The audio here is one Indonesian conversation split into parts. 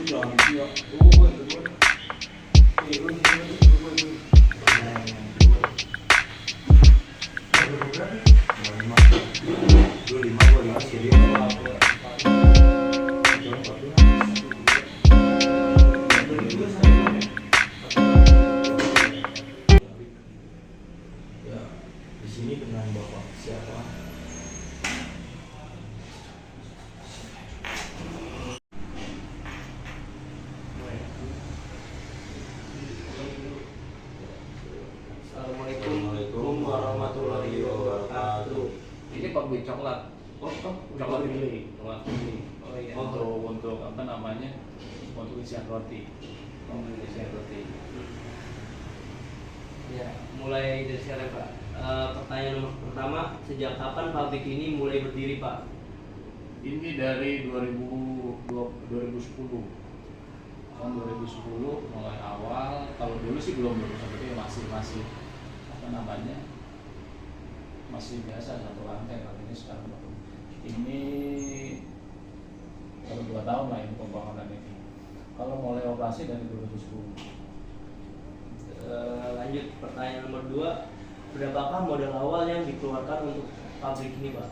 Di sini dengan Bapak siapa? Assalamualaikum warahmatullahi wabarakatuh. Ini pabrik coklat. Coklat pilih. Coklat pilih. Oh iya. Untuk apa namanya? Untuk isian roti. Isian roti. Ya, mulai dari siapa Pak? Pertanyaan nomor pertama, sejak kapan pabrik ini mulai berdiri Pak? Ini dari 2010. Tahun 2010 mulai awal. Kalau dulu sih belum seperti masih apa namanya? Masih biasa satu lantai. Kalau ini sekarang ini baru 2 tahun lah ini pembangunan ini. Kalau mulai operasi dari 2010. Lanjut pertanyaan nomor 2, berapakah modal awal yang dikeluarkan untuk pabrik ini Pak?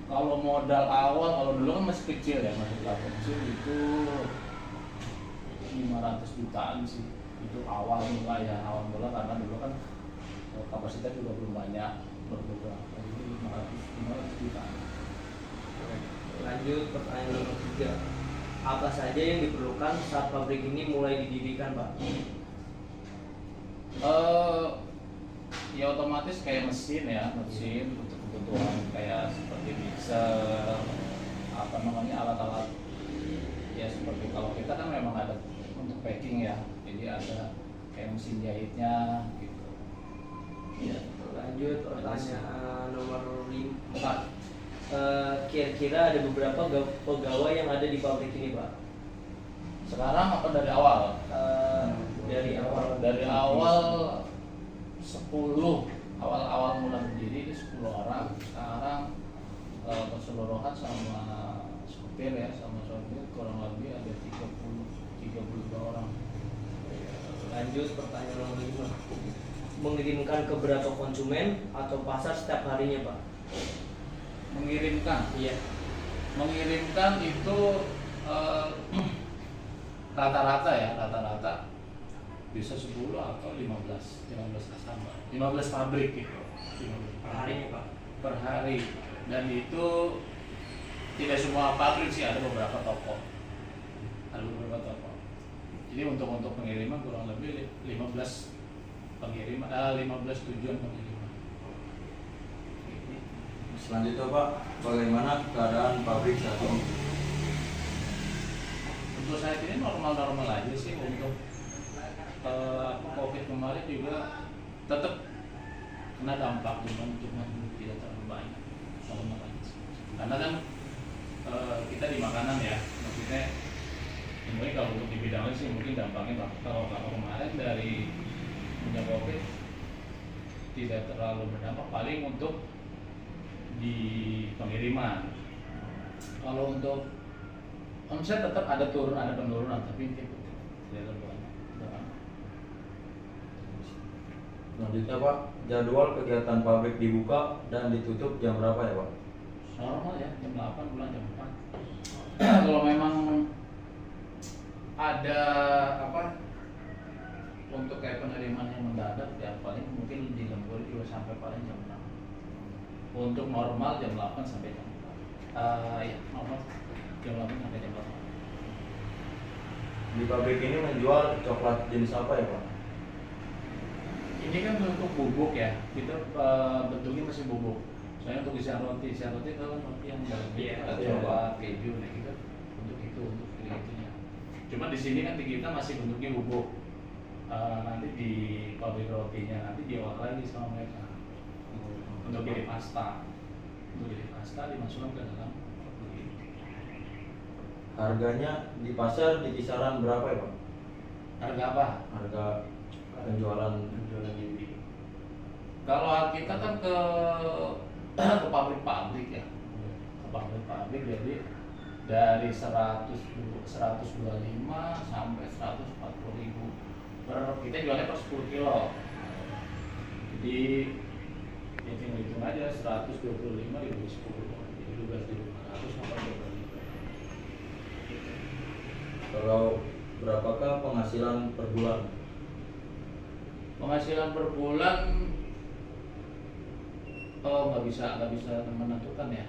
Kalau modal awal, kalau dulu kan masih kecil ya, masih kecil itu 500 jutaan sih. Itu awal mula karena dulu kan kapasitas juga belum banyak, beberapa. Jadi 500 jutaan. Lanjut pertanyaan nomor 3, apa saja yang diperlukan saat pabrik ini mulai didirikan Pak? Ya otomatis kayak mesin untuk kebutuhan kayak seperti mixer, apa namanya alat-alat ya seperti kalau kita kan memang ada untuk packing ya, jadi ada kayak mesin jahitnya gitu. Ya, lanjut pertanyaan nomor 4, kira-kira ada beberapa pegawai yang ada di pabrik ini Pak? Sekarang atau dari awal? Dari awal 10 awal mulai berdiri 10 orang. Sekarang keseluruhan sama supir kurang lebih ada 32 orang. Lanjut pertanyaan nomor 5, mengirimkan ke berapa konsumen atau pasar setiap harinya Pak? Mengirimkan? Iya. Mengirimkan itu rata-rata bisa 10 atau 15 customer, 15 pabrik gitu. 15 Per harinya Pak? Per hari. Dan itu tidak semua pabrik sih, ada beberapa toko. Jadi untuk pengiriman kurang lebih 15 tujuan pengiriman. Selanjutnya Pak, bagaimana keadaan pabrik saat ini? Untuk saat ini normal aja sih. Untuk COVID kemarin juga tetap kena dampak, cuma tidak terlalu banyak. Karena kan kita di makanan ya, maksudnya mungkin kalau untuk di bidangnya sih mungkin dampaknya kalau kemarin dari punya COVID tidak terlalu berdampak, paling untuk di pengiriman. Kalau untuk omset tetap ada turun, ada penurunan, tapi tidak terlalu banyak. Selanjutnya Pak, jadwal kegiatan pabrik dibuka dan ditutup jam berapa ya Pak? Normal ya, jam 8 pulang jam 4. Kalau memang ada untuk kayak penerimaan yang mendadak ya paling mungkin di lembur juga sampai paling jam 6. Untuk normal jam 8 sampai jam 4. Ya normal jam 8 sampai jam 4. Di pabrik ini menjual coklat jenis apa ya Pak? Ini kan untuk bubuk ya, kita bentuknya masih bubuk. Soalnya untuk isian roti itu kan roti yang dalamnya ada coklat, keju, nah kita untuk itunya. Cuma di sini kan di kita masih bentuknya bubuk. Nanti di pabrik rotinya nanti diolah lagi sama mereka untuk jadi pasta. Dimasukkan ke dalam. Harganya di pasar di kisaran berapa ya Pak? Harga apa? Harga penjualan ini. Kalau kita kan ke pabrik-pabrik ya, ke pabrik-pabrik, jadi dari 125 sampai 140.000 kita jualnya per 10 kilo. Jadi hitung aja 125 dibagi 10 jadi 12.500 sampai 25. Kalau berapakah penghasilan per bulan? Penghasilan per bulan nggak bisa menentukan ya.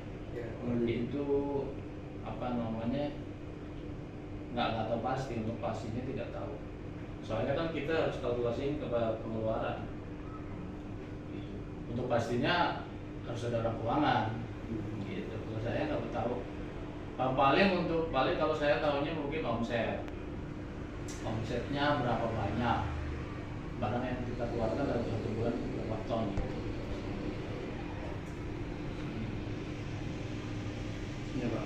Itu apa namanya, nggak tahu pasti, untuk pastinya tidak tahu. Soalnya kan kita harus kalkulasiin ke pengeluaran. Untuk pastinya harus ada orang keuangan. Gitu. Kalau saya nggak tahu. Paling kalau saya tahunya mungkin omset. Omsetnya berapa banyak, barang yang kita keluarkan dalam 1 bulan berapa ton. Ya Pak,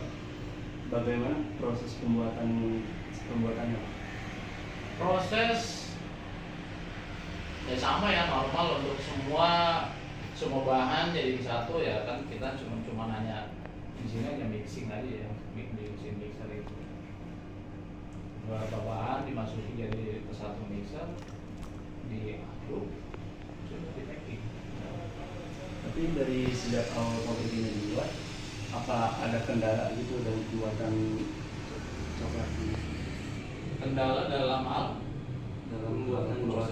bagaimana proses pembuatannya? Proses ya sama ya, normal untuk semua bahan jadi satu ya kan. Kita cuma hanya di sini hanya mixing aja ya, mixing mixer itu. Beberapa bahan dimasuki jadi ke satu mixer, diaduk, sudah di packing. Tapi dari sejak awal pabrik ini dibuat, apa ada kendala gitu dalam pembuatan coklat ini? Kendala dalam hal Dalam pembuatan untuk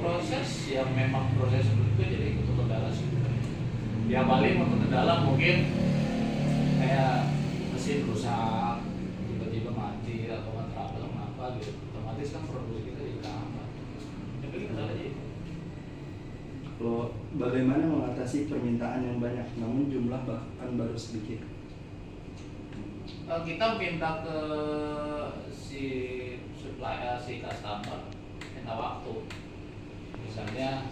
proses yang memang proses seperti itu, jadi itu kendala sih. Ya paling untuk kendala mungkin kayak mesin rusak, tiba-tiba mati atau nggak trouble apa gitu, otomatis kan produksi kita jadi lambat. Yang paling kendala aja itu. Kalau bagaimana mengatasi permintaan yang banyak namun jumlah bahkan baru sedikit? Kita minta ke si customer, minta waktu. Misalnya